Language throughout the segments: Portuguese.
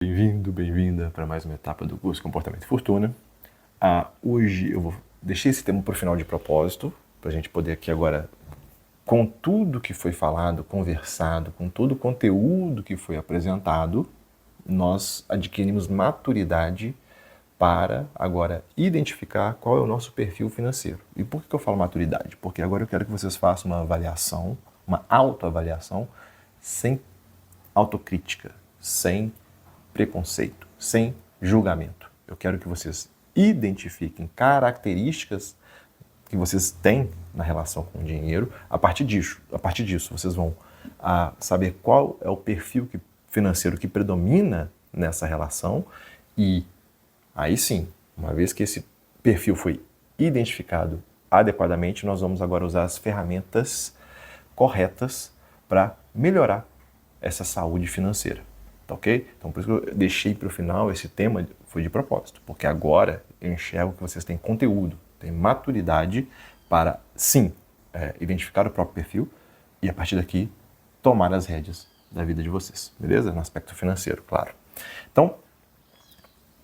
Bem-vindo, bem-vinda para mais uma etapa do curso Comportamento e Fortuna. Hoje eu deixei esse tema para o final de propósito, para a gente poder aqui agora, com tudo que foi falado, conversado, com todo o conteúdo que foi apresentado, nós adquirimos maturidade para agora identificar qual é o nosso perfil financeiro. E por que eu falo maturidade? Porque agora eu quero que vocês façam uma avaliação, uma autoavaliação, sem autocrítica, sem preconceito, sem julgamento. Eu quero que vocês identifiquem características que vocês têm na relação com o dinheiro. A partir disso vocês vão saber qual é o perfil financeiro que predomina nessa relação e aí sim, uma vez que esse perfil foi identificado adequadamente, nós vamos agora usar as ferramentas corretas para melhorar essa saúde financeira. Tá ok? Então, por isso que eu deixei para o final esse tema, foi de propósito, porque agora eu enxergo que vocês têm conteúdo, têm maturidade para, sim, identificar o próprio perfil e, a partir daqui, tomar as rédeas da vida de vocês, beleza? No aspecto financeiro, claro. Então,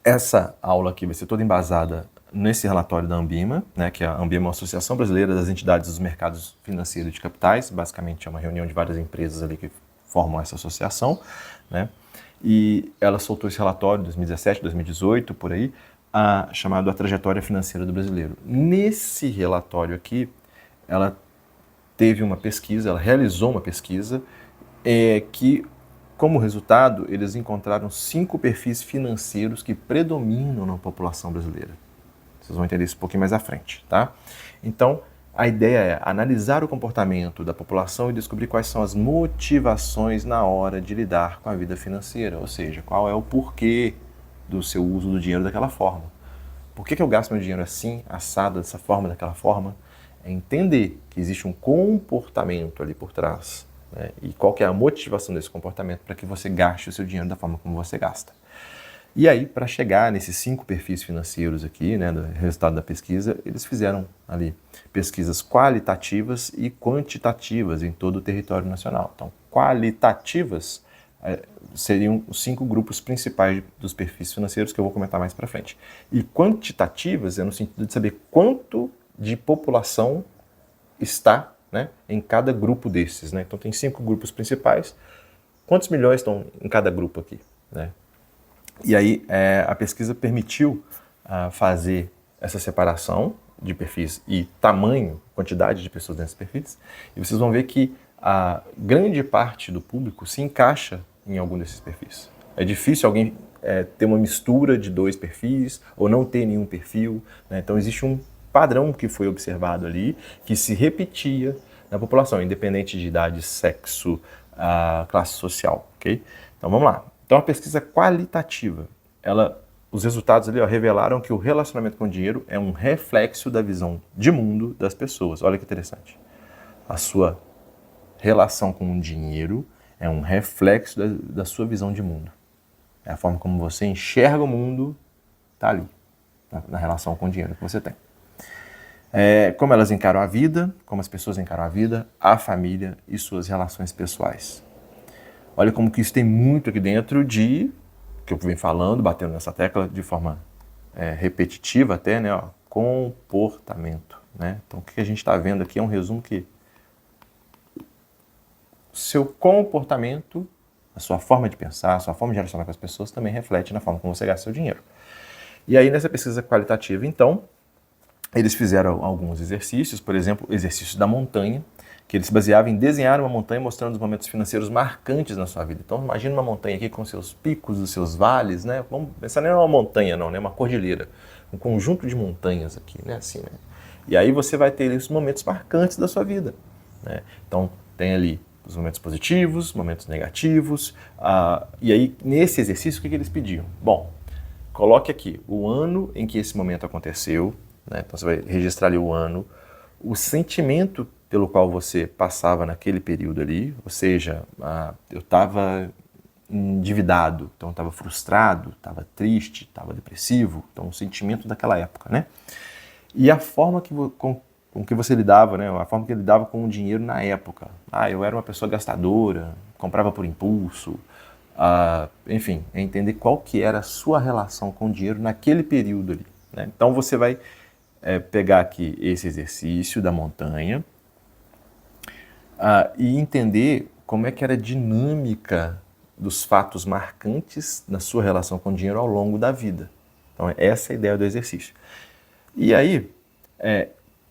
essa aula aqui vai ser toda embasada nesse relatório da Ambima, né, que a Ambima é uma Associação Brasileira das Entidades dos Mercados Financeiros de Capitais, basicamente é uma reunião de várias empresas ali que formam essa associação, né? E ela soltou esse relatório em 2017, 2018, por aí, chamado A Trajetória Financeira do Brasileiro. Nesse relatório aqui, ela teve uma pesquisa, ela realizou uma pesquisa que, como resultado, eles encontraram 5 perfis financeiros que predominam na população brasileira. Vocês vão entender isso um pouquinho mais à frente, tá? Então, a ideia é analisar o comportamento da população e descobrir quais são as motivações na hora de lidar com a vida financeira, ou seja, qual é o porquê do seu uso do dinheiro daquela forma. Por que eu gasto meu dinheiro assim, assado, dessa forma, daquela forma? É entender que existe um comportamento ali por trás, né? E qual que é a motivação desse comportamento para que você gaste o seu dinheiro da forma como você gasta. E aí, para chegar nesses 5 perfis financeiros aqui, né, do resultado da pesquisa, eles fizeram ali pesquisas qualitativas e quantitativas em todo o território nacional. Então, qualitativas seriam os 5 grupos principais dos perfis financeiros que eu vou comentar mais para frente. E quantitativas é no sentido de saber quanto de população está, né, em cada grupo desses, né? Então, tem 5 grupos principais. Quantos milhões estão em cada grupo aqui, né? E aí a pesquisa permitiu fazer essa separação de perfis e tamanho, quantidade de pessoas nesses perfis. E vocês vão ver que a grande parte do público se encaixa em algum desses perfis. É difícil alguém ter uma mistura de 2 perfis ou não ter nenhum perfil, né? Então existe um padrão que foi observado ali, que se repetia na população, independente de idade, sexo, classe social, ok? Então vamos lá. Então, a pesquisa qualitativa, os resultados ali revelaram que o relacionamento com o dinheiro é um reflexo da visão de mundo das pessoas. Olha que interessante. A sua relação com o dinheiro é um reflexo da sua visão de mundo. É a forma como você enxerga o mundo, está ali, na relação com o dinheiro que você tem. Como elas encaram a vida, como as pessoas encaram a vida, a família e suas relações pessoais. Olha como que isso tem muito aqui dentro que eu venho falando, batendo nessa tecla de forma repetitiva até, né? Comportamento, né? Então o que a gente está vendo aqui é um resumo que seu comportamento, a sua forma de pensar, a sua forma de relacionar com as pessoas também reflete na forma como você gasta seu dinheiro. E aí nessa pesquisa qualitativa, então, eles fizeram alguns exercícios, por exemplo, o exercício da montanha, que ele se baseava em desenhar uma montanha mostrando os momentos financeiros marcantes na sua vida. Então, imagina uma montanha aqui com seus picos, os seus vales, né? Vamos pensar nem numa montanha não, né? Uma cordilheira, um conjunto de montanhas aqui, né? Assim, né? E aí você vai ter os momentos marcantes da sua vida, né? Então, tem ali os momentos positivos, momentos negativos, e aí nesse exercício o que eles pediam? Bom, coloque aqui o ano em que esse momento aconteceu, né? Então você vai registrar ali o ano, o sentimento pelo qual você passava naquele período ali, ou seja, eu estava endividado, então estava frustrado, estava triste, estava depressivo, então o sentimento daquela época, né? E a forma com que você lidava, né? A forma que ele lidava com o dinheiro na época. Eu era uma pessoa gastadora, comprava por impulso, enfim, é entender qual que era a sua relação com o dinheiro naquele período ali, né? Então você vai pegar aqui esse exercício da montanha e entender como é que era a dinâmica dos fatos marcantes na sua relação com o dinheiro ao longo da vida. Então essa é a ideia do exercício. E aí,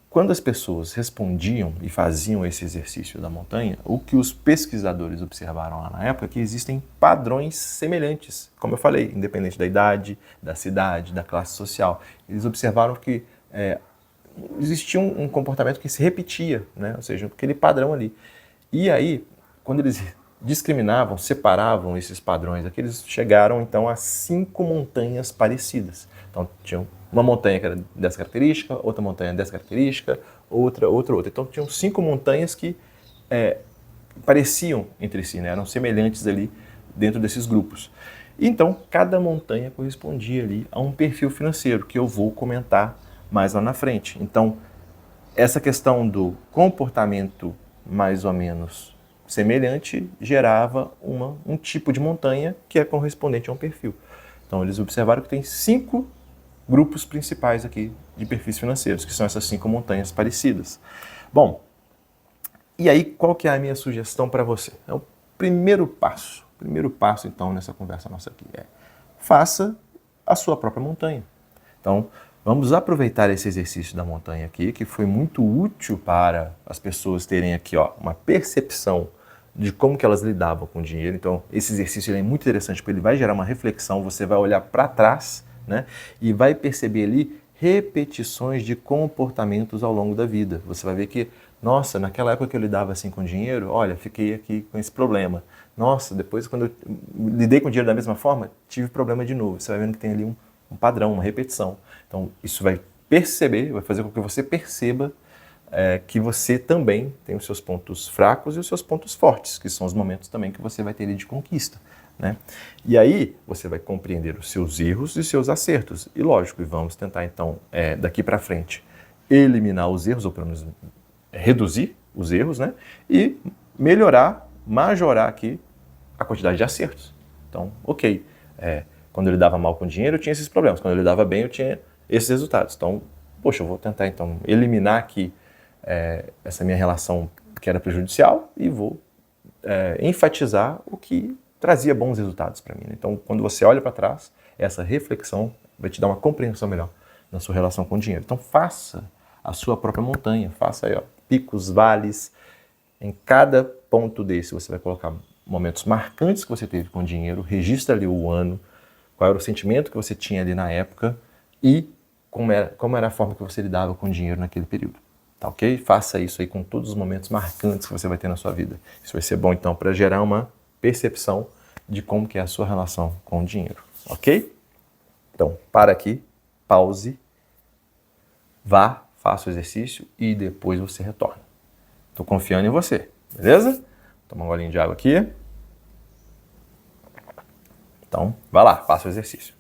quando as pessoas respondiam e faziam esse exercício da montanha, o que os pesquisadores observaram lá na época é que existem padrões semelhantes, como eu falei, independente da idade, da cidade, da classe social. Eles observaram que existia um comportamento que se repetia, né? Ou seja, aquele padrão ali. E aí, quando eles discriminavam, separavam esses padrões, eles chegaram então a 5 montanhas parecidas. Então, tinham uma montanha que era dessa característica, outra montanha dessa característica, outra. Então, tinham 5 montanhas que pareciam entre si, né? Eram semelhantes ali dentro desses grupos. Então, cada montanha correspondia ali a um perfil financeiro, que eu vou comentar mais lá na frente. Então, essa questão do comportamento mais ou menos semelhante gerava um tipo de montanha que é correspondente a um perfil. Então, eles observaram que tem 5 grupos principais aqui de perfis financeiros, que são essas 5 montanhas parecidas. Bom, e aí qual que é a minha sugestão para você? É o primeiro passo. O primeiro passo, então, nessa conversa nossa aqui faça a sua própria montanha. Então, vamos aproveitar esse exercício da montanha aqui, que foi muito útil para as pessoas terem aqui uma percepção de como que elas lidavam com o dinheiro. Então, esse exercício é muito interessante, porque ele vai gerar uma reflexão, você vai olhar para trás, né, e vai perceber ali repetições de comportamentos ao longo da vida. Você vai ver que, nossa, naquela época que eu lidava assim com dinheiro, olha, fiquei aqui com esse problema. Nossa, depois quando eu lidei com dinheiro da mesma forma, tive problema de novo. Você vai vendo que tem ali um padrão, uma repetição. Então, isso vai fazer com que você perceba que você também tem os seus pontos fracos e os seus pontos fortes, que são os momentos também que você vai ter de conquista, né? E aí, você vai compreender os seus erros e os seus acertos. E lógico, e vamos tentar então, daqui para frente, eliminar os erros, ou pelo menos reduzir os erros, né? E melhorar, majorar aqui a quantidade de acertos. Então, ok, quando eu lidava mal com dinheiro, eu tinha esses problemas. Quando eu lidava bem, eu tinha esses resultados. Então, poxa, eu vou tentar então eliminar aqui essa minha relação que era prejudicial e vou enfatizar o que trazia bons resultados para mim. Então, quando você olha para trás, essa reflexão vai te dar uma compreensão melhor na sua relação com o dinheiro. Então, faça a sua própria montanha, faça aí, picos, vales. Em cada ponto desse, você vai colocar momentos marcantes que você teve com o dinheiro, registra ali o ano, qual era o sentimento que você tinha ali na época e como era a forma que você lidava com o dinheiro naquele período. Tá ok? Faça isso aí com todos os momentos marcantes que você vai ter na sua vida. Isso vai ser bom, então, para gerar uma percepção de como que é a sua relação com o dinheiro. Ok? Então, para aqui, pause, vá, faça o exercício e depois você retorna. Estou confiando em você, beleza? Toma um golinho de água aqui. Então, vai lá, faça o exercício.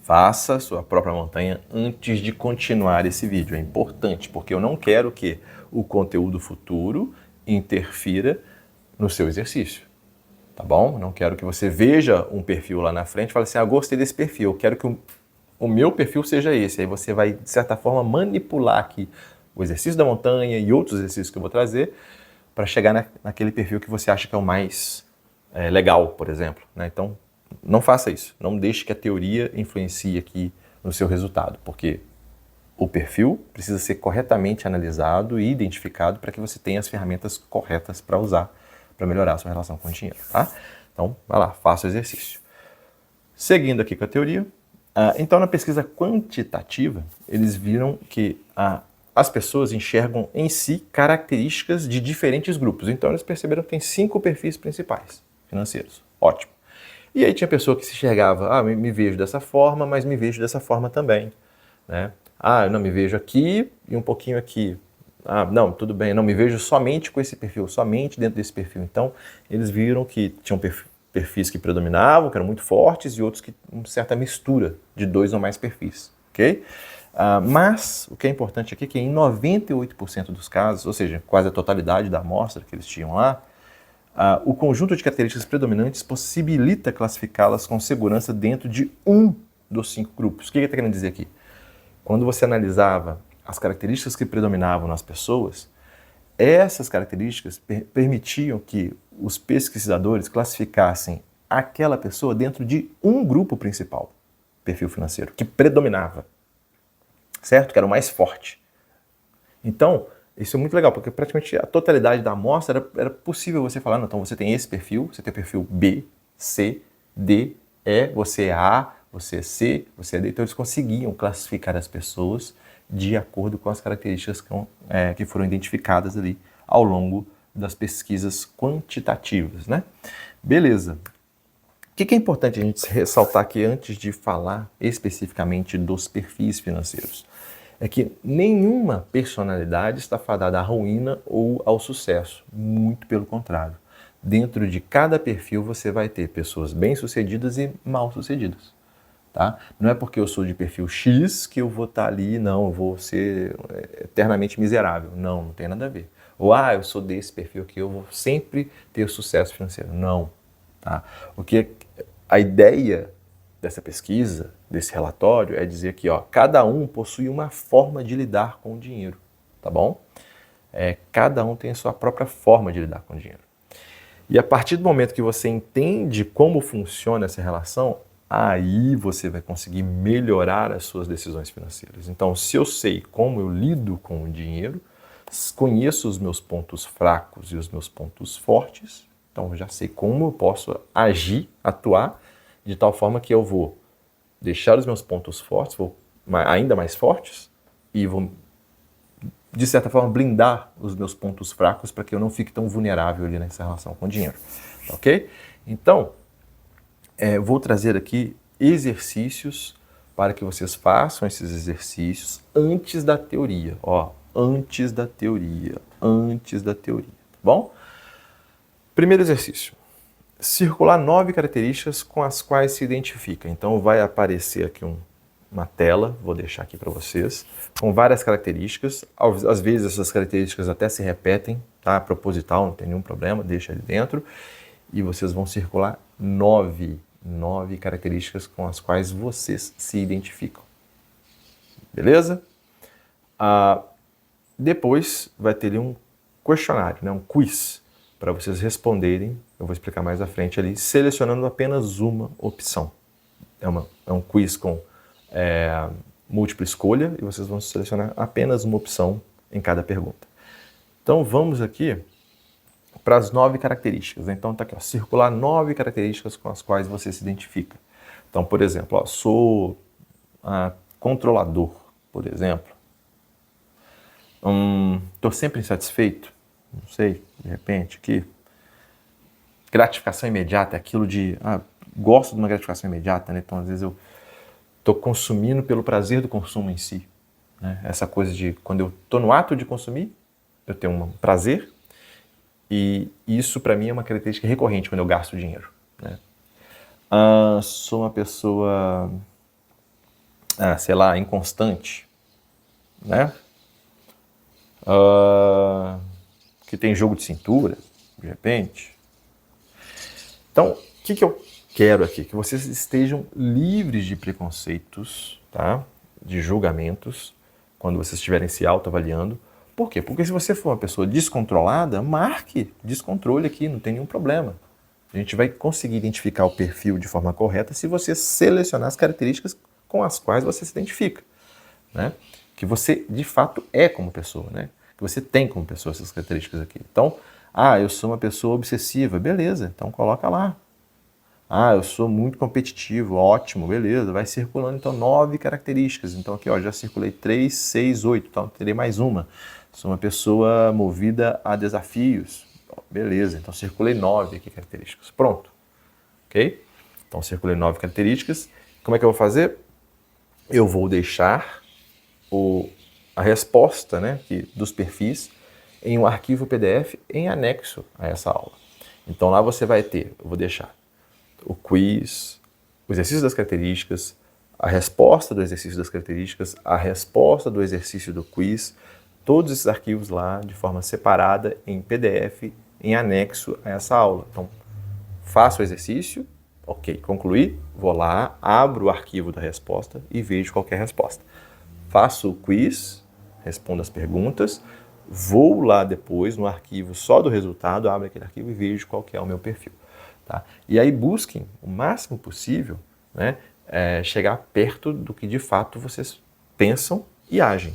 Faça a sua própria montanha antes de continuar esse vídeo. É importante, porque eu não quero que o conteúdo futuro interfira no seu exercício. Tá bom? Eu não quero que você veja um perfil lá na frente e fale assim, gostei desse perfil, eu quero que o meu perfil seja esse. Aí você vai, de certa forma, manipular aqui o exercício da montanha e outros exercícios que eu vou trazer para chegar naquele perfil que você acha que é o mais legal, por exemplo, né? Então, não faça isso. Não deixe que a teoria influencie aqui no seu resultado, porque o perfil precisa ser corretamente analisado e identificado para que você tenha as ferramentas corretas para usar para melhorar a sua relação com o dinheiro, tá? Então, vai lá, faça o exercício. Seguindo aqui com a teoria, então na pesquisa quantitativa, eles viram que as pessoas enxergam em si características de diferentes grupos. Então eles perceberam que tem 5 perfis principais financeiros. Ótimo. E aí tinha pessoa que se enxergava, me vejo dessa forma, mas me vejo dessa forma também, né? Eu não me vejo aqui e um pouquinho aqui. Não, tudo bem, não me vejo somente com esse perfil, somente dentro desse perfil. Então, eles viram que tinham perfis que predominavam, que eram muito fortes, e outros que uma certa mistura de 2 ou mais perfis, ok? Mas o que é importante aqui é que em 98% dos casos, ou seja, quase a totalidade da amostra que eles tinham lá, O conjunto de características predominantes possibilita classificá-las com segurança dentro de um dos 5 grupos. O que ele está querendo dizer aqui? Quando você analisava as características que predominavam nas pessoas, essas características permitiam que os pesquisadores classificassem aquela pessoa dentro de um grupo principal, perfil financeiro, que predominava, certo? Que era o mais forte. Então, isso é muito legal, porque praticamente a totalidade da amostra era possível você falar, não, então você tem esse perfil, você tem o perfil B, C, D, E, você é A, você é C, você é D. Então eles conseguiam classificar as pessoas de acordo com as características que foram identificadas ali ao longo das pesquisas quantitativas, né? Beleza. O que é importante a gente ressaltar aqui antes de falar especificamente dos perfis financeiros? É que nenhuma personalidade está fadada à ruína ou ao sucesso, muito pelo contrário. Dentro de cada perfil você vai ter pessoas bem-sucedidas e mal-sucedidas. Tá? Não é porque eu sou de perfil X que eu vou estar ali, não, eu vou ser eternamente miserável. Não, não tem nada a ver. Ou, eu sou desse perfil aqui, eu vou sempre ter sucesso financeiro. Não. Tá? Porque a ideia dessa pesquisa, desse relatório, é dizer que cada um possui uma forma de lidar com o dinheiro, tá bom? Cada um tem a sua própria forma de lidar com o dinheiro. E a partir do momento que você entende como funciona essa relação, aí você vai conseguir melhorar as suas decisões financeiras. Então, se eu sei como eu lido com o dinheiro, conheço os meus pontos fracos e os meus pontos fortes, então eu já sei como eu posso agir, atuar, de tal forma que eu vou deixar os meus pontos fortes, ainda mais fortes, e vou, de certa forma, blindar os meus pontos fracos para que eu não fique tão vulnerável ali nessa relação com o dinheiro. Ok? Então, vou trazer aqui exercícios para que vocês façam esses exercícios antes da teoria. Antes da teoria, tá bom? Primeiro exercício. Circular 9 características com as quais se identifica. Então vai aparecer aqui uma tela, vou deixar aqui para vocês, com várias características. Às vezes essas características até se repetem, tá? Proposital, não tem nenhum problema, deixa ali dentro. E vocês vão circular 9 características com as quais vocês se identificam. Beleza? Depois vai ter ali um questionário, né? Um quiz, para vocês responderem, eu vou explicar mais à frente ali, selecionando apenas uma opção. É um quiz com múltipla escolha e vocês vão selecionar apenas uma opção em cada pergunta. Então vamos aqui para as 9 características. Então está aqui, circular 9 características com as quais você se identifica. Então, por exemplo, sou controlador, por exemplo. Estou sempre insatisfeito. Não sei, de repente, aqui. Gratificação imediata é aquilo de, gosto de uma gratificação imediata, né? Então, às vezes, eu estou consumindo pelo prazer do consumo em si. Né? Essa coisa de, quando eu estou no ato de consumir, eu tenho um prazer, e isso, para mim, é uma característica recorrente quando eu gasto dinheiro. Né? Sou uma pessoa, sei lá, inconstante, né? Que tem jogo de cintura, de repente. Então, o que eu quero aqui? Que vocês estejam livres de preconceitos, tá? De julgamentos, quando vocês estiverem se autoavaliando. Por quê? Porque se você for uma pessoa descontrolada, marque descontrole aqui, não tem nenhum problema. A gente vai conseguir identificar o perfil de forma correta se você selecionar as características com as quais você se identifica, né? Que você, de fato, é como pessoa, né? Que você tem como pessoa essas características aqui. Então, eu sou uma pessoa obsessiva, beleza, então coloca lá. Eu sou muito competitivo, ótimo, beleza, vai circulando então 9 características. Então aqui, já circulei 3, 6, 8, então terei mais uma. Sou uma pessoa movida a desafios, beleza, então circulei 9 aqui características. Pronto, ok? Então circulei 9 características. Como é que eu vou fazer? Eu vou deixar a resposta, né, dos perfis em um arquivo PDF em anexo a essa aula. Então lá você vai ter, eu vou deixar o quiz, o exercício das características, a resposta do exercício das características, a resposta do exercício do quiz, todos esses arquivos lá de forma separada em PDF em anexo a essa aula. Então, faço o exercício, ok, concluí, vou lá, abro o arquivo da resposta e vejo qualquer resposta. Faço o quiz, respondo as perguntas, vou lá depois no arquivo só do resultado, abro aquele arquivo e vejo qual que é o meu perfil. Tá? E aí busquem o máximo possível, né, chegar perto do que de fato vocês pensam e agem,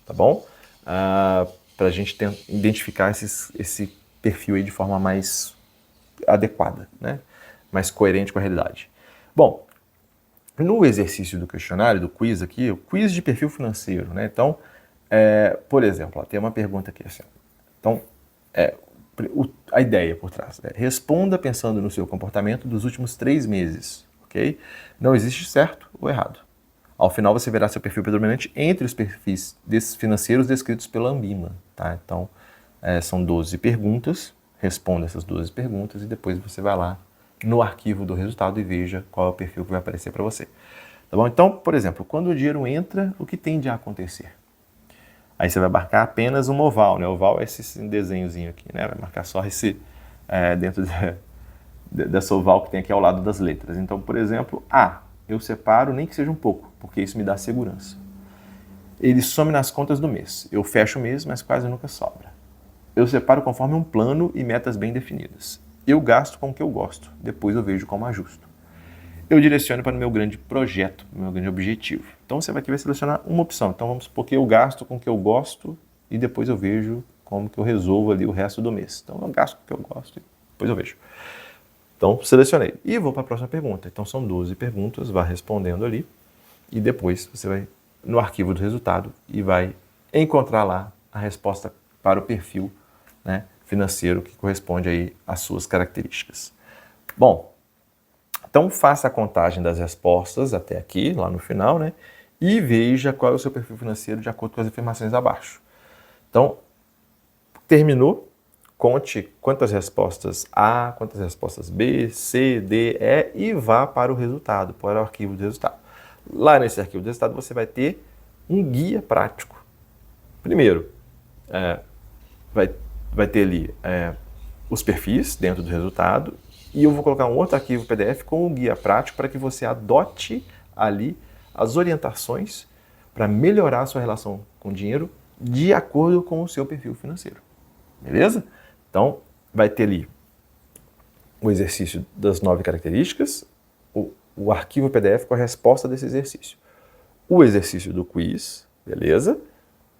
tá bom? Para a gente identificar esse perfil aí de forma mais adequada, né? Mais coerente com a realidade. Bom, no exercício do questionário, do quiz aqui, o quiz de perfil financeiro, né? Então, por exemplo, ó, tem uma pergunta aqui assim. Então, a ideia por trás, né? Responda pensando no seu comportamento dos últimos 3 meses, ok? Não existe certo ou errado. Ao final você verá seu perfil predominante entre os perfis financeiros descritos pela Ambima, tá? Então, são 12 perguntas, responda essas 12 perguntas e depois você vai lá no arquivo do resultado e veja qual é o perfil que vai aparecer para você. Tá bom? Então, por exemplo, quando o dinheiro entra, o que tende a acontecer? Aí você vai marcar apenas um oval, né? O oval é esse desenhozinho aqui, né? Vai marcar só esse dentro dessa oval que tem aqui ao lado das letras. Então, por exemplo, eu separo nem que seja um pouco, porque isso me dá segurança. Ele some nas contas do mês. Eu fecho o mês, mas quase nunca sobra. Eu separo conforme um plano e metas bem definidas. Eu gasto com o que eu gosto, depois eu vejo como ajusto. Eu direciono para o meu grande projeto, o meu grande objetivo. Então você vai querer selecionar uma opção. Então vamos supor que eu gasto com o que eu gosto e depois eu vejo como que eu resolvo ali o resto do mês. Então eu gasto com o que eu gosto e depois eu vejo. Então selecionei. E vou para a próxima pergunta. Então são 12 perguntas, vá respondendo ali e depois você vai no arquivo do resultado e vai encontrar lá a resposta para o perfil, né, financeiro que corresponde aí às suas características. Bom, então faça a contagem das respostas até aqui, lá no final, né? E veja qual é o seu perfil financeiro de acordo com as informações abaixo. Então, terminou, conte quantas respostas A, quantas respostas B, C, D, E e vá para o resultado, para o arquivo do resultado. Lá nesse arquivo do resultado você vai ter um guia prático. Primeiro, vai ter ali os perfis dentro do resultado e eu vou colocar um outro arquivo PDF com um guia prático para que você adote ali as orientações para melhorar a sua relação com o dinheiro de acordo com o seu perfil financeiro. Beleza? Então, vai ter ali o exercício das 9 características, o arquivo PDF com a resposta desse exercício, o exercício do quiz, beleza?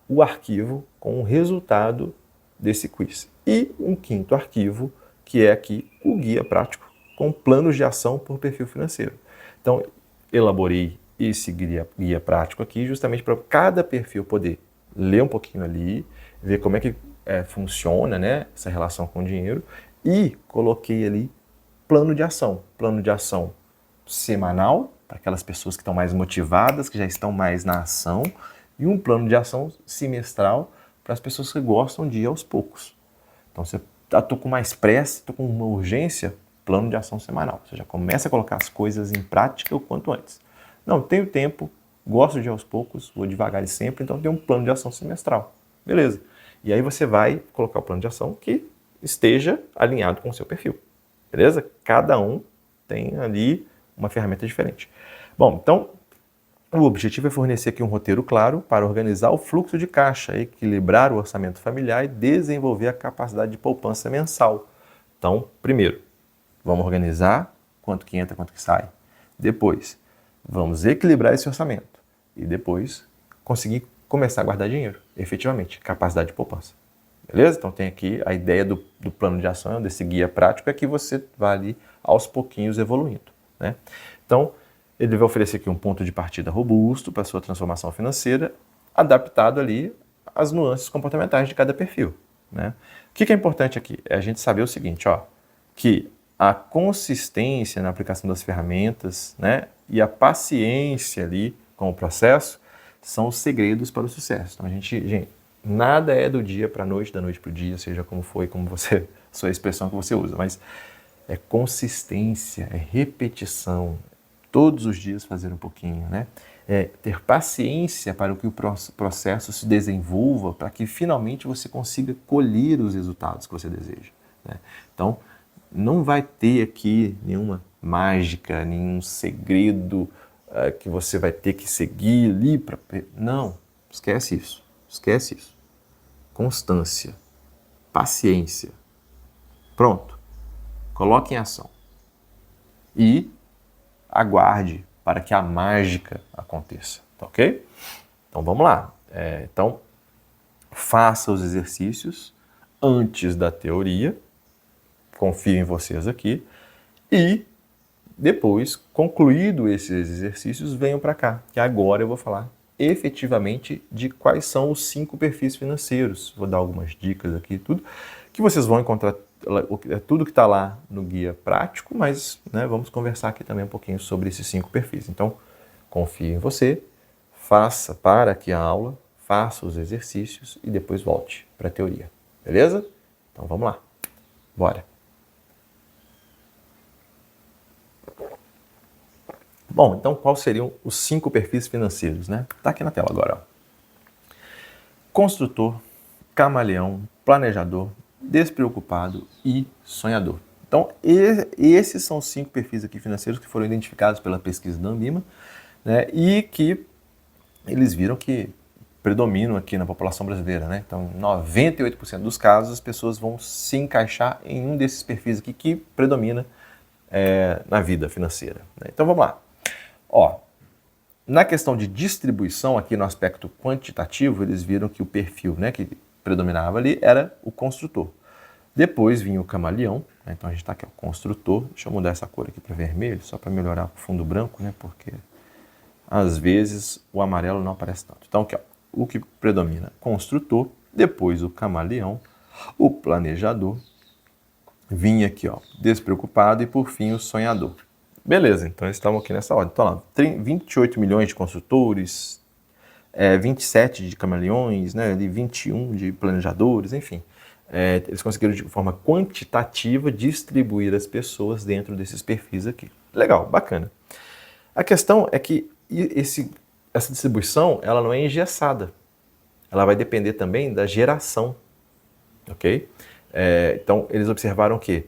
O arquivo com o resultado desse quiz. E um quinto arquivo, que é aqui o guia prático com planos de ação por perfil financeiro. Então, elaborei esse guia prático aqui justamente para cada perfil poder ler um pouquinho ali, ver como é que funciona, né, essa relação com o dinheiro e coloquei ali plano de ação semanal para aquelas pessoas que estão mais motivadas, que já estão mais na ação e um plano de ação semestral para as pessoas que gostam de ir aos poucos. Então, você estou com mais pressa, estou com uma urgência, plano de ação semanal. Você já começa a colocar as coisas em prática o quanto antes. Não, tenho tempo, gosto de ir aos poucos, vou devagar e sempre, então tem um plano de ação semestral. Beleza. E aí você vai colocar o plano de ação que esteja alinhado com o seu perfil. Beleza? Cada um tem ali uma ferramenta diferente. Bom, então o objetivo é fornecer aqui um roteiro claro para organizar o fluxo de caixa, equilibrar o orçamento familiar e desenvolver a capacidade de poupança mensal. Então, primeiro, vamos organizar quanto que entra, quanto que sai. Depois, vamos equilibrar esse orçamento. E depois, conseguir começar a guardar dinheiro, efetivamente, capacidade de poupança. Beleza? Então tem aqui a ideia do plano de ação, desse guia prático, é que você vai ali aos pouquinhos evoluindo, né? Então, ele vai oferecer aqui um ponto de partida robusto para a sua transformação financeira, adaptado ali às nuances comportamentais de cada perfil, né? O que é importante aqui? É a gente saber o seguinte, que a consistência na aplicação das ferramentas, né, e a paciência ali com o processo são os segredos para o sucesso. Então, gente, nada é do dia para a noite, da noite para o dia, seja como foi, como você, sua expressão que você usa, mas é consistência, é repetição, todos os dias fazer um pouquinho, né? É ter paciência para que o processo se desenvolva, para que finalmente você consiga colher os resultados que você deseja. né? Então, não vai ter aqui nenhuma mágica, nenhum segredo que você vai ter que seguir ali para... Não, esquece isso, esquece isso. Constância, paciência, pronto, coloque em ação e aguarde para que a mágica aconteça, tá ok? Então vamos lá. Então, faça os exercícios antes da teoria, confio em vocês aqui, e depois, concluído esses exercícios, venham para cá, que agora eu vou falar efetivamente de quais são os 5 perfis financeiros. Vou dar algumas dicas aqui, tudo, que vocês vão encontrar, tudo que está lá no guia prático, mas né, vamos conversar aqui também um pouquinho sobre esses 5 perfis. Então, confie em você, para aqui a aula, faça os exercícios e depois volte para a teoria, beleza? Então vamos lá, bora! Bom, então quais seriam os 5 perfis financeiros, né? Tá aqui na tela agora, ó. Construtor, camaleão, planejador, despreocupado e sonhador. Então, esses são os 5 perfis aqui financeiros que foram identificados pela pesquisa da Ambima, né? E que eles viram que predominam aqui na população brasileira, né? Então, 98% dos casos, as pessoas vão se encaixar em um desses perfis aqui que predomina na vida financeira, né? Então, vamos lá. Ó, na questão de distribuição, aqui no aspecto quantitativo, eles viram que o perfil, né, que predominava ali era o construtor. Depois vinha o camaleão, né, então a gente está aqui, o construtor. Deixa eu mudar essa cor aqui para vermelho, só para melhorar o fundo branco, né, porque às vezes o amarelo não aparece tanto. Então aqui, ó, o que predomina, construtor, depois o camaleão, o planejador, vinha aqui, ó, despreocupado e por fim o sonhador. Beleza, então eles estavam aqui nessa ordem. Então lá, 28 milhões de construtores, 27 de camaleões, né, 21 de planejadores, enfim. Eles conseguiram de forma quantitativa distribuir as pessoas dentro desses perfis aqui. Legal, bacana. A questão é que essa distribuição ela não é engessada. Ela vai depender também da geração, ok? Então eles observaram que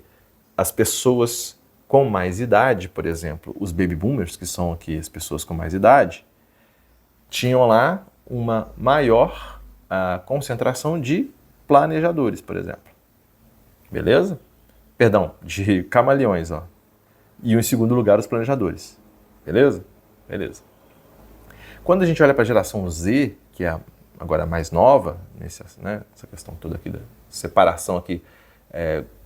as pessoas com mais idade, por exemplo, os baby boomers, que são aqui as pessoas com mais idade, tinham lá uma maior concentração de planejadores, por exemplo. Beleza? Perdão, de camaleões, ó. E em segundo lugar, os planejadores. Beleza? Beleza. Quando a gente olha para a geração Z, que é agora mais nova, essa questão toda aqui da separação aqui,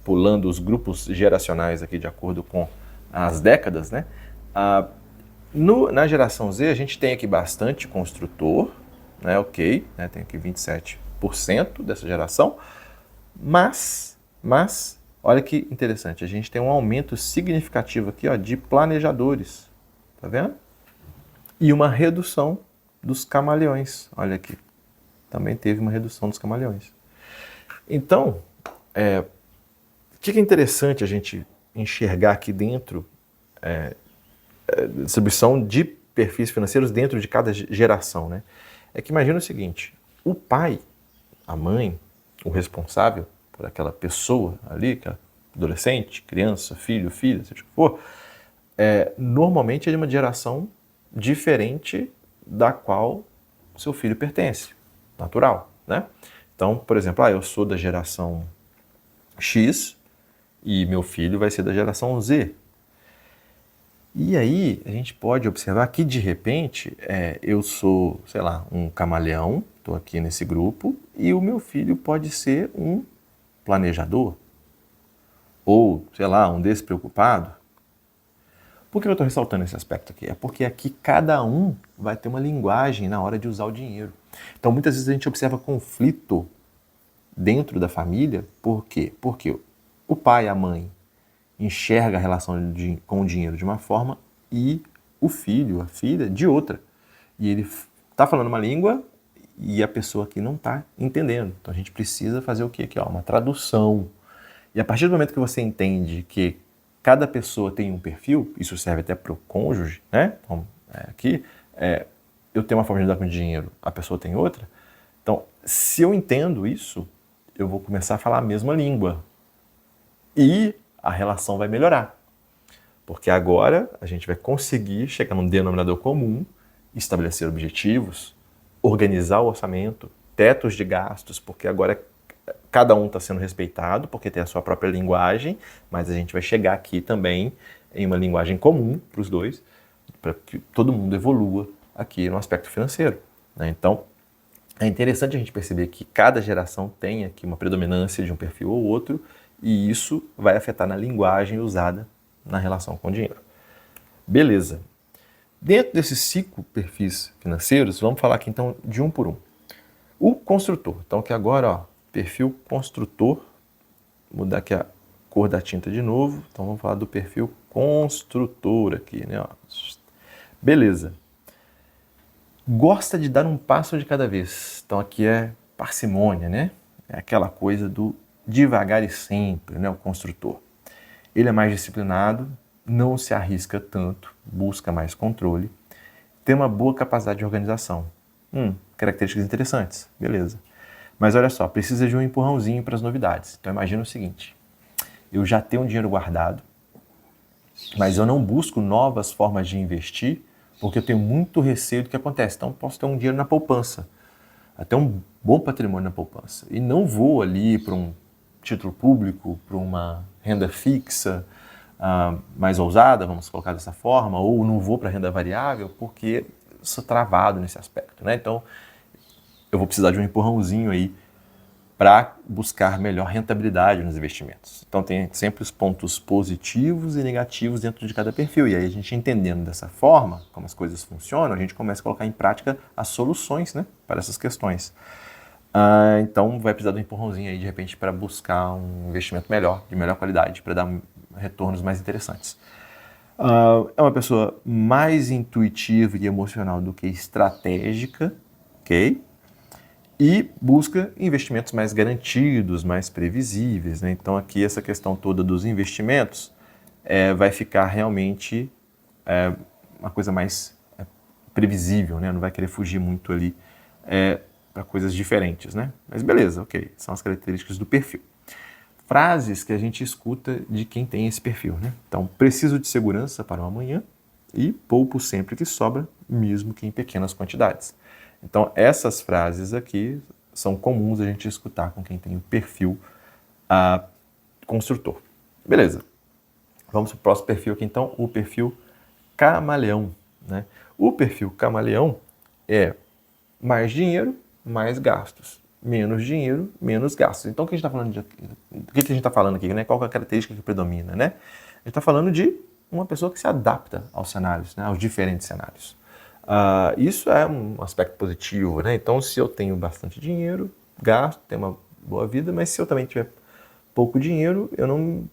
pulando os grupos geracionais aqui de acordo com as décadas, né? Na geração Z a gente tem aqui bastante construtor, né? Ok, né? Tem aqui 27% dessa geração, mas olha que interessante, a gente tem um aumento significativo aqui, ó, de planejadores, tá vendo? E uma redução dos camaleões, olha aqui, também teve uma redução dos camaleões. Então, o que é interessante a gente enxergar aqui dentro distribuição de perfis financeiros dentro de cada geração, né? É que imagina o seguinte, o pai, a mãe, o responsável por aquela pessoa ali, aquela adolescente, criança, filho, filha, seja o que for, normalmente é de uma geração diferente da qual seu filho pertence, natural, né? Então, por exemplo, eu sou da geração X e meu filho vai ser da geração Z. E aí a gente pode observar que de repente eu sou, sei lá, um camaleão, estou aqui nesse grupo, e o meu filho pode ser um planejador, ou, sei lá, um despreocupado. Por que eu estou ressaltando esse aspecto aqui? É porque aqui cada um vai ter uma linguagem na hora de usar o dinheiro. Então muitas vezes a gente observa conflito dentro da família. Por quê? Porque o pai, a mãe, enxerga a relação com o dinheiro de uma forma e o filho, a filha, de outra. E ele está falando uma língua e a pessoa aqui não está entendendo. Então a gente precisa fazer o quê? Aqui, ó, uma tradução. E a partir do momento que você entende que cada pessoa tem um perfil, isso serve até para o cônjuge, né? Então, aqui, eu tenho uma forma de lidar com o dinheiro, a pessoa tem outra. Então, se eu entendo isso, eu vou começar a falar a mesma língua. e a relação vai melhorar. Porque agora a gente vai conseguir chegar num denominador comum, estabelecer objetivos, organizar o orçamento, tetos de gastos, porque agora cada um está sendo respeitado, porque tem a sua própria linguagem, mas a gente vai chegar aqui também em uma linguagem comum para os dois, para que todo mundo evolua aqui no aspecto financeiro, né? Então, é interessante a gente perceber que cada geração tem aqui uma predominância de um perfil ou outro, e isso vai afetar na linguagem usada na relação com o dinheiro. Beleza. Dentro desses 5 perfis financeiros, vamos falar aqui então de um por um. O construtor. Então aqui agora, ó, perfil construtor. Vou mudar aqui a cor da tinta de novo. Então vamos falar do perfil construtor aqui, né? Ó. Beleza. Gosta de dar um passo de cada vez. Então aqui é parcimônia, né? É aquela coisa do devagar e sempre, né? O construtor. Ele é mais disciplinado, não se arrisca tanto, busca mais controle, tem uma boa capacidade de organização. Características interessantes, beleza. Mas olha só, precisa de um empurrãozinho para as novidades. Então imagina o seguinte, eu já tenho um dinheiro guardado, mas eu não busco novas formas de investir, porque eu tenho muito receio do que acontece. Então posso ter um dinheiro na poupança, até um bom patrimônio na poupança. E não vou ali para um título público, para uma renda fixa, mais ousada, vamos colocar dessa forma, ou não vou para renda variável, porque sou travado nesse aspecto, né? Então, eu vou precisar de um empurrãozinho aí para buscar melhor rentabilidade nos investimentos. Então, tem sempre os pontos positivos e negativos dentro de cada perfil. E aí, a gente entendendo dessa forma, como as coisas funcionam, a gente começa a colocar em prática as soluções, né, para essas questões. Então, vai precisar de um empurrãozinho aí, de repente, para buscar um investimento melhor, de melhor qualidade, para dar retornos mais interessantes. É uma pessoa mais intuitiva e emocional do que estratégica, ok? E busca investimentos mais garantidos, mais previsíveis, né? Então, aqui, essa questão toda dos investimentos vai ficar realmente uma coisa mais previsível, né? Não vai querer fugir muito ali para coisas diferentes, né? Mas beleza, ok, são as características do perfil. Frases que a gente escuta de quem tem esse perfil, né? Então, preciso de segurança para o amanhã e poupo sempre que sobra, mesmo que em pequenas quantidades. Então, essas frases aqui são comuns a gente escutar com quem tem o perfil construtor. Beleza. Vamos para o próximo perfil aqui, então, o perfil camaleão, né? O perfil camaleão é mais dinheiro, mais gastos. Menos dinheiro, menos gastos. Então, o que a gente está falando aqui, né? Qual é a característica que predomina, né? A gente está falando de uma pessoa que se adapta aos cenários, né? Aos diferentes cenários. Isso é um aspecto positivo, né? Então, se eu tenho bastante dinheiro, gasto, tenho uma boa vida, mas se eu também tiver pouco dinheiro, eu não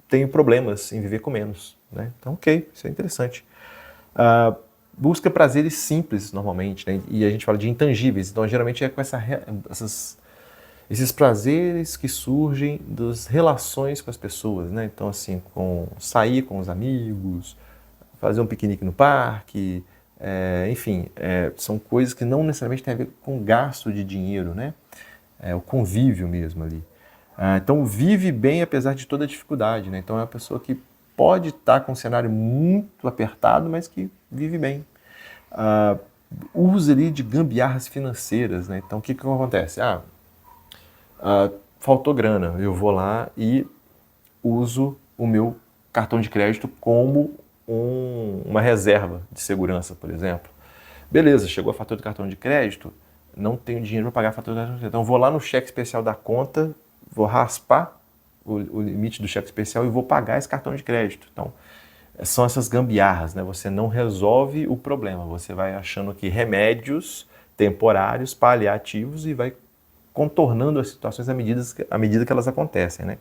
tenho problemas em viver com menos, né? Então, ok, isso é interessante. Busca prazeres simples, normalmente, né? E a gente fala de intangíveis, então geralmente é com esses prazeres que surgem das relações com as pessoas, né? Então, assim, sair com os amigos, fazer um piquenique no parque, enfim, são coisas que não necessariamente têm a ver com gasto de dinheiro, né? O convívio mesmo ali. Então, vive bem apesar de toda a dificuldade, né? Então, é uma pessoa que pode estar com um cenário muito apertado, mas que vive bem. Usa ali de gambiarras financeiras, né? Então, o que acontece? Faltou grana, eu vou lá e uso o meu cartão de crédito como uma reserva de segurança, por exemplo. Beleza, chegou a fatura do cartão de crédito, não tenho dinheiro para pagar a fatura do cartão de crédito. Então, vou lá no cheque especial da conta, vou raspar o limite do cheque especial e vou pagar esse cartão de crédito. Então, são essas gambiarras, né? Você não resolve o problema, você vai achando que remédios temporários, paliativos e vai contornando as situações à medida que elas acontecem, né?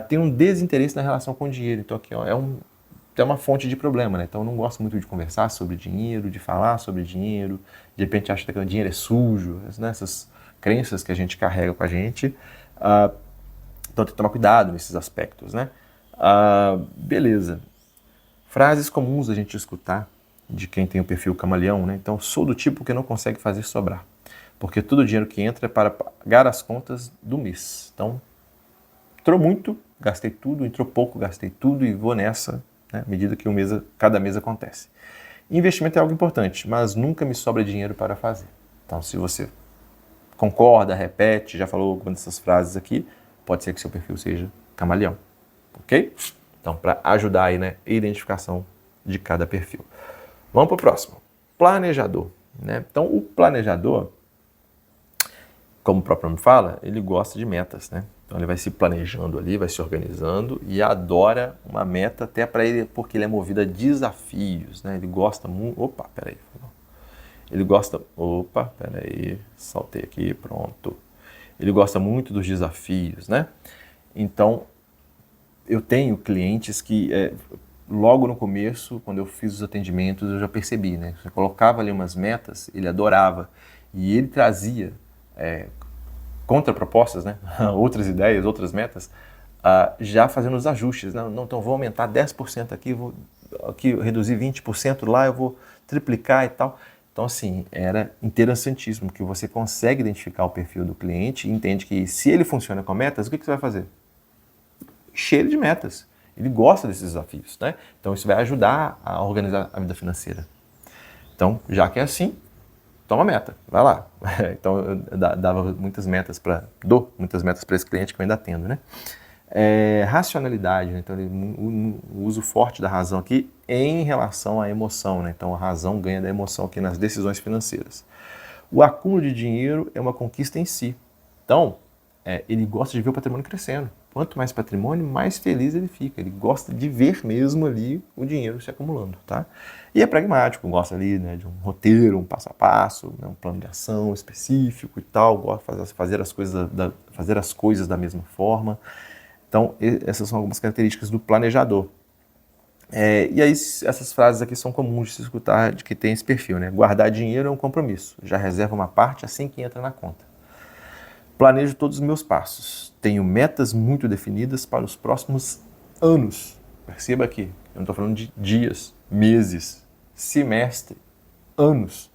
Tem um desinteresse na relação com o dinheiro, então aqui ó, é uma fonte de problema, né? Então eu não gosto muito de conversar sobre dinheiro, de falar sobre dinheiro, de repente acha que o dinheiro é sujo, né? Essas crenças que a gente carrega com a gente. Então tem que tomar cuidado nesses aspectos, né? Beleza. Frases comuns a gente escutar de quem tem o perfil camaleão, né? Então, sou do tipo que não consegue fazer sobrar, porque todo o dinheiro que entra é para pagar as contas do mês. Então, entrou muito, gastei tudo, entrou pouco, gastei tudo e vou nessa, né, à medida que cada mês acontece. Investimento é algo importante, mas nunca me sobra dinheiro para fazer. Então, se você concorda, repete, já falou alguma dessas frases aqui, pode ser que seu perfil seja camaleão, ok? Então, para ajudar aí na identificação de cada perfil. Vamos para o próximo. Planejador, né? Então, o planejador, como o próprio nome fala, ele gosta de metas, né? Então, ele vai se planejando ali, vai se organizando e adora uma meta até para ele, porque ele é movido a desafios, né? Ele gosta muito... Opa, peraí. Ele gosta... Opa, peraí. Saltei aqui, pronto. Ele gosta muito dos desafios, né? Então, eu tenho clientes que, logo no começo, quando eu fiz os atendimentos, eu já percebi, né? Você colocava ali umas metas, ele adorava. E ele trazia contrapropostas, né? Outras ideias, outras metas, já fazendo os ajustes. Né? Não, então, vou aumentar 10% aqui, vou aqui reduzir 20% lá, eu vou triplicar e tal. Então, assim, era interessantíssimo, que você consegue identificar o perfil do cliente e entende que se ele funciona com metas, o que você vai fazer? Cheio de metas. Ele gosta desses desafios, né? Então, isso vai ajudar a organizar a vida financeira. Então, já que é assim, toma meta, vai lá. Então, eu dou muitas metas para esse cliente que eu ainda atendo, né? Racionalidade, né? Então, o uso forte da razão aqui em relação à emoção, né? Então, a razão ganha da emoção aqui nas decisões financeiras. O acúmulo de dinheiro é uma conquista em si. Então, ele gosta de ver o patrimônio crescendo. Quanto mais patrimônio, mais feliz ele fica. Ele gosta de ver mesmo ali o dinheiro se acumulando, tá? E é pragmático, gosta ali, né, de um roteiro, um passo a passo, né, um plano de ação específico e tal, gosta de fazer as coisas da mesma forma. Então, essas são algumas características do planejador. E aí, essas frases aqui são comuns de se escutar de que tem esse perfil, né? Guardar dinheiro é um compromisso, já reserva uma parte assim que entra na conta. Planejo todos os meus passos. Tenho metas muito definidas para os próximos anos. Perceba aqui, eu não estou falando de dias, meses, semestre, anos.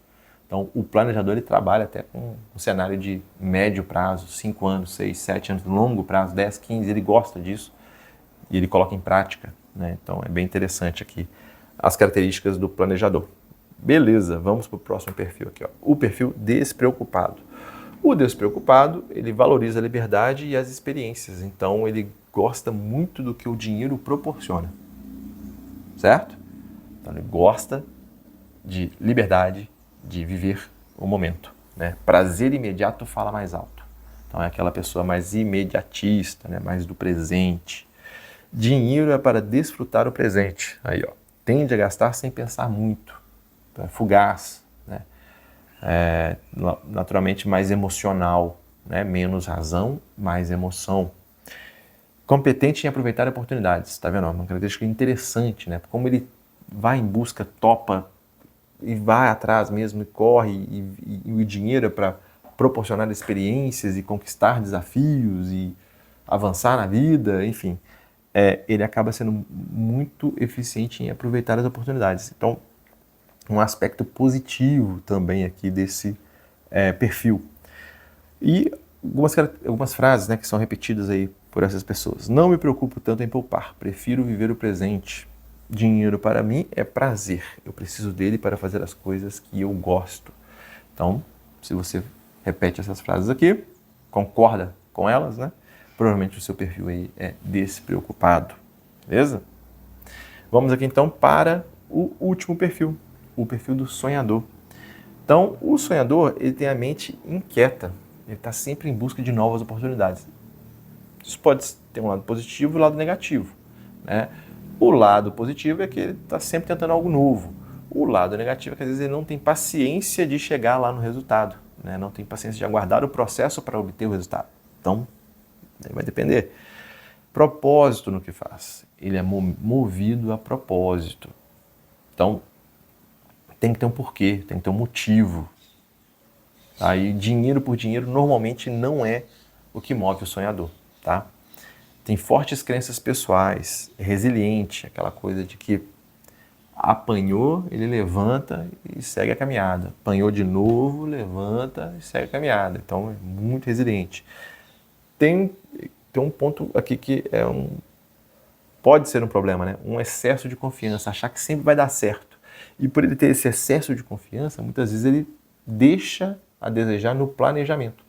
Então, o planejador ele trabalha até com um cenário de médio prazo, 5 anos, 6, 7 anos, longo prazo, 10, 15, ele gosta disso e ele coloca em prática, né? Então, é bem interessante aqui as características do planejador. Beleza, vamos para o próximo perfil aqui, ó. O perfil despreocupado. O despreocupado, ele valoriza a liberdade e as experiências, então ele gosta muito do que o dinheiro proporciona, certo? Então ele gosta de liberdade, de viver o momento, né? Prazer imediato fala mais alto. Então é aquela pessoa mais imediatista, né? Mais do presente. Dinheiro é para desfrutar o presente. Aí, ó, tende a gastar sem pensar muito, é fugaz, né? Naturalmente mais emocional, né? Menos razão, mais emoção. Competente em aproveitar oportunidades, tá vendo? Uma característica interessante, né? Como ele vai em busca, topa e vai atrás mesmo e corre e o dinheiro é para proporcionar experiências e conquistar desafios e avançar na vida, enfim, ele acaba sendo muito eficiente em aproveitar as oportunidades. Então, um aspecto positivo também aqui desse perfil. E algumas frases, né, que são repetidas aí por essas pessoas. Não me preocupo tanto em poupar, prefiro viver o presente. Dinheiro para mim é prazer, eu preciso dele para fazer as coisas que eu gosto. Então, se você repete essas frases aqui, concorda com elas, né? Provavelmente o seu perfil aí é despreocupado, beleza? Vamos aqui então para o último perfil, o perfil do sonhador. Então, o sonhador, ele tem a mente inquieta, ele está sempre em busca de novas oportunidades. Isso pode ter um lado positivo e um lado negativo, né? O lado positivo é que ele está sempre tentando algo novo. O lado negativo é que às vezes ele não tem paciência de chegar lá no resultado, né? Não tem paciência de aguardar o processo para obter o resultado. Então, vai depender. Propósito no que faz. Ele é movido a propósito. Então, tem que ter um porquê, tem que ter um motivo. Aí, dinheiro por dinheiro normalmente não é o que move o sonhador, tá? Tem fortes crenças pessoais, é resiliente, aquela coisa de que apanhou, ele levanta e segue a caminhada. Apanhou de novo, levanta e segue a caminhada. Então, é muito resiliente. Tem tem um ponto aqui que pode ser um problema, né? Um excesso de confiança, achar que sempre vai dar certo. E por ele ter esse excesso de confiança, muitas vezes ele deixa a desejar no planejamento.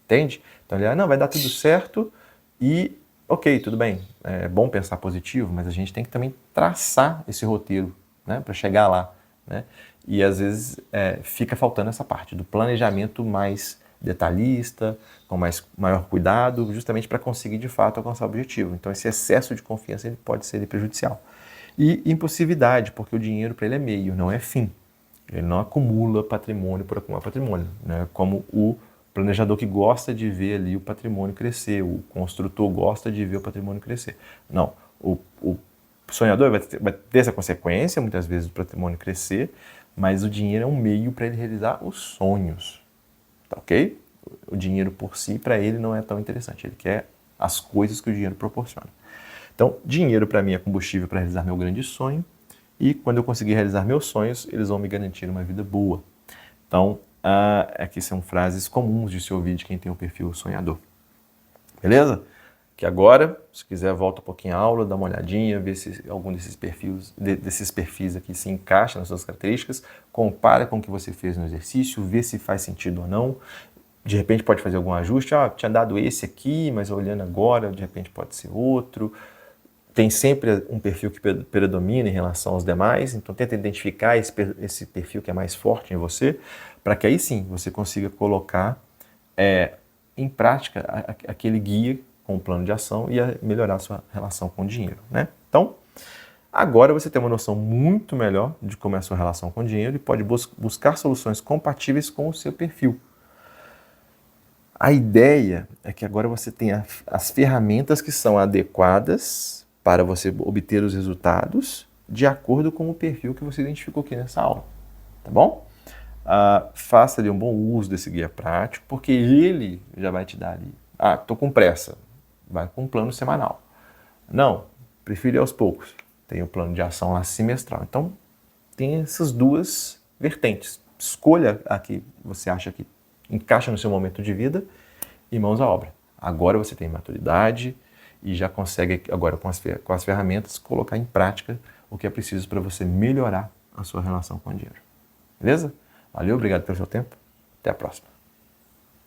Entende? Então ele, não, vai dar tudo certo e, ok, tudo bem, é bom pensar positivo, mas a gente tem que também traçar esse roteiro, né, para chegar lá, né? E às vezes fica faltando essa parte do planejamento mais detalhista, com maior cuidado, justamente para conseguir de fato alcançar o objetivo. Então esse excesso de confiança ele pode ser prejudicial. E impulsividade, porque o dinheiro para ele é meio, não é fim. Ele não acumula patrimônio por acumular patrimônio, né? Como o planejador que gosta de ver ali o patrimônio crescer, o construtor gosta de ver o patrimônio crescer. Não, o sonhador vai ter essa consequência, muitas vezes, do patrimônio crescer, mas o dinheiro é um meio para ele realizar os sonhos, tá ok? O dinheiro por si, para ele, não é tão interessante, ele quer as coisas que o dinheiro proporciona. Então, dinheiro para mim é combustível para realizar meu grande sonho, e quando eu conseguir realizar meus sonhos, eles vão me garantir uma vida boa. Então, aqui são frases comuns de se ouvir de quem tem o perfil sonhador. Beleza? Que agora, se quiser, volta um pouquinho a aula, dá uma olhadinha, vê se algum desses perfis aqui se encaixa nas suas características, compara com o que você fez no exercício, vê se faz sentido ou não. De repente pode fazer algum ajuste, tinha dado esse aqui, mas olhando agora, de repente pode ser outro. Tem sempre um perfil que predomina em relação aos demais, então tenta identificar esse perfil que é mais forte em você, para que aí sim você consiga colocar em prática aquele guia com o plano de ação e melhorar a sua relação com o dinheiro, né? Então, agora você tem uma noção muito melhor de como é a sua relação com o dinheiro e pode buscar soluções compatíveis com o seu perfil. A ideia é que agora você tenha as ferramentas que são adequadas para você obter os resultados de acordo com o perfil que você identificou aqui nessa aula, tá bom? Faça ali um bom uso desse guia prático, porque ele já vai te dar ali, estou com pressa, vai com um plano semanal. Não, prefiro ir aos poucos, tem o plano de ação lá semestral. Então, tem essas duas vertentes. Escolha a que você acha que encaixa no seu momento de vida e mãos à obra. Agora você tem maturidade e já consegue, agora com as ferramentas, colocar em prática o que é preciso para você melhorar a sua relação com o dinheiro. Beleza? Valeu, obrigado pelo seu tempo. Até a próxima.